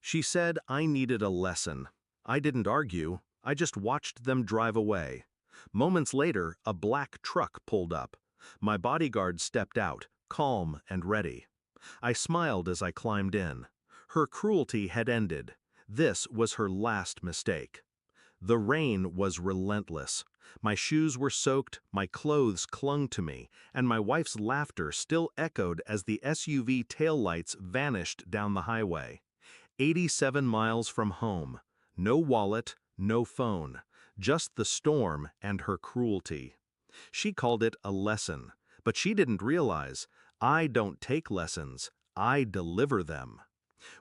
She said I needed a lesson. I didn't argue, I just watched them drive away. Moments later, a black truck pulled up. My bodyguard stepped out, calm and ready. I smiled as I climbed in. Her cruelty had ended. This was her last mistake. The rain was relentless. My shoes were soaked, my clothes clung to me, and my wife's laughter still echoed as the SUV taillights vanished down the highway. 87 miles from home. No wallet, no phone. Just the storm and her cruelty. She called it a lesson, but she didn't realize I don't take lessons, I deliver them.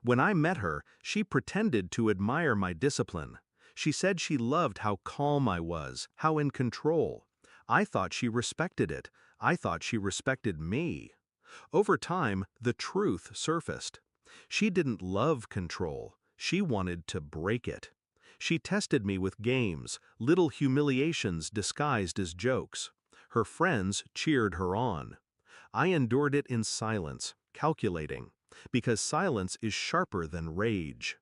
When I met her, she pretended to admire my discipline. She said she loved how calm I was, how in control. I thought she respected it. I thought she respected me. Over time, the truth surfaced. She didn't love control. She wanted to break it. She tested me with games, little humiliations disguised as jokes. Her friends cheered her on. I endured it in silence, calculating, because silence is sharper than rage.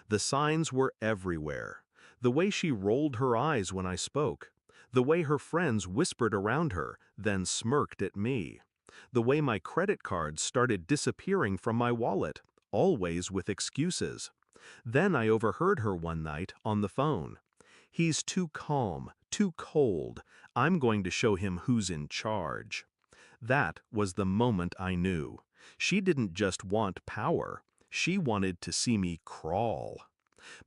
The signs were everywhere. The way she rolled her eyes when I spoke. The way her friends whispered around her, then smirked at me. The way my credit cards started disappearing from my wallet, always with excuses. Then I overheard her one night on the phone. "He's too calm, too cold. I'm going to show him who's in charge." That was the moment I knew. She didn't just want power. She wanted to see me crawl.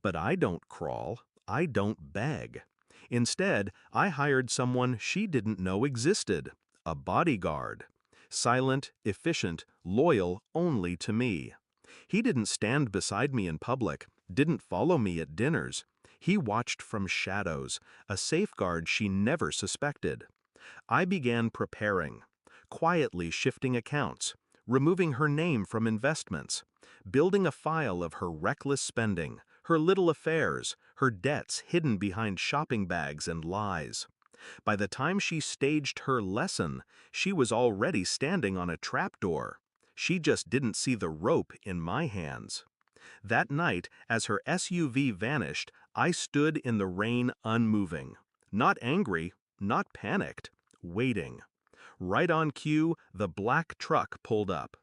But I don't crawl. I don't beg. Instead, I hired someone she didn't know existed. A bodyguard. Silent, efficient, loyal only to me. He didn't stand beside me in public, didn't follow me at dinners. He watched from shadows, a safeguard she never suspected. I began preparing, quietly shifting accounts, removing her name from investments, building a file of her reckless spending, her little affairs, her debts hidden behind shopping bags and lies. By the time she staged her lesson, she was already standing on a trapdoor. She just didn't see the rope in my hands. That night, as her SUV vanished, I stood in the rain unmoving. Not angry, not panicked, waiting. Right on cue, the black truck pulled up.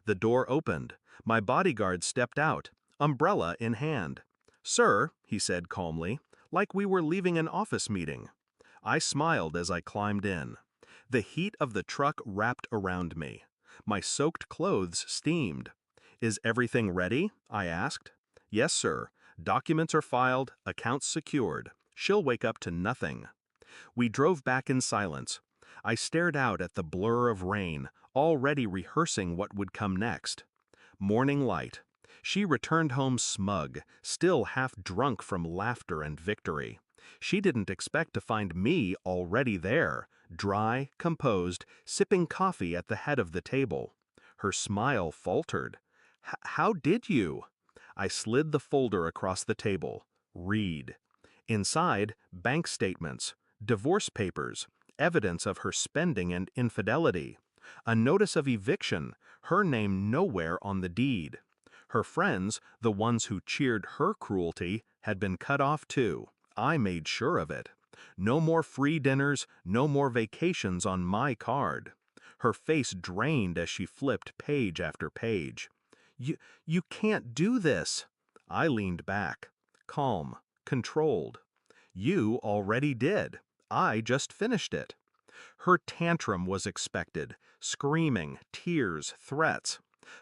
The door opened. My bodyguard stepped out, umbrella in hand. "Sir," he said calmly, like we were leaving an office meeting. I smiled as I climbed in. The heat of the truck wrapped around me. My soaked clothes steamed. "Is everything ready?" I asked. "Yes, sir. Documents are filed, accounts secured. She'll wake up to nothing." We drove back in silence. I stared out at the blur of rain, already rehearsing what would come next. Morning light. She returned home smug, still half drunk from laughter and victory. She didn't expect to find me already there, dry, composed, sipping coffee at the head of the table. Her smile faltered. "How did you?" I slid the folder across the table. Read. Inside, bank statements, divorce papers, evidence of her spending and infidelity. A notice of eviction, her name nowhere on the deed. Her friends, the ones who cheered her cruelty, had been cut off too. I made sure of it. No more free dinners, no more vacations on my card. Her face drained as she flipped page after page. You can't do this." I leaned back, calm, controlled. "You already did. I just finished it." Her tantrum was expected, screaming, tears, threats.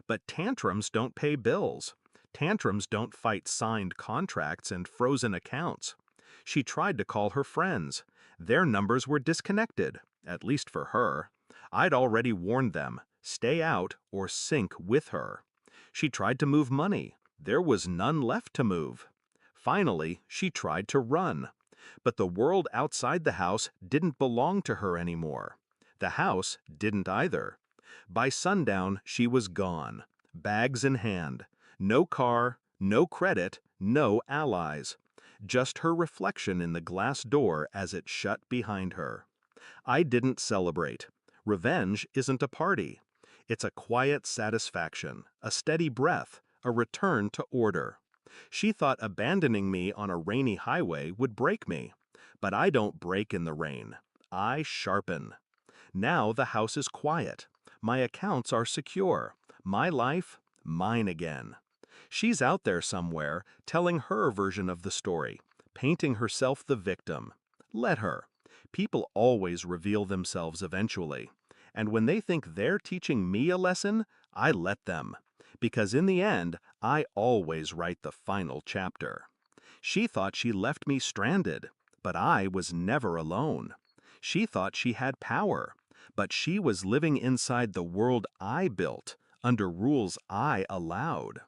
But tantrums don't pay bills. Tantrums don't fight signed contracts and frozen accounts. She tried to call her friends. Their numbers were disconnected, at least for her. I'd already warned them, stay out or sink with her. She tried to move money. There was none left to move. Finally, she tried to run. But the world outside the house didn't belong to her anymore. The house didn't either. By sundown, she was gone, bags in hand. No car, no credit, no allies. Just her reflection in the glass door as it shut behind her. I didn't celebrate. Revenge isn't a party. It's a quiet satisfaction, a steady breath, a return to order. She thought abandoning me on a rainy highway would break me. But I don't break in the rain. I sharpen. Now the house is quiet. My accounts are secure. My life, mine again. She's out there somewhere, telling her version of the story, painting herself the victim. Let her. People always reveal themselves eventually. And when they think they're teaching me a lesson, I let them. Because in the end, I always write the final chapter. She thought she left me stranded, but I was never alone. She thought she had power, but she was living inside the world I built, under rules I allowed.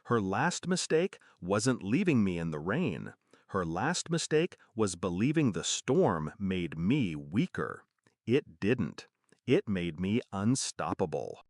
Her last mistake wasn't leaving me in the rain. Her last mistake was believing the storm made me weaker. It didn't. It made me unstoppable.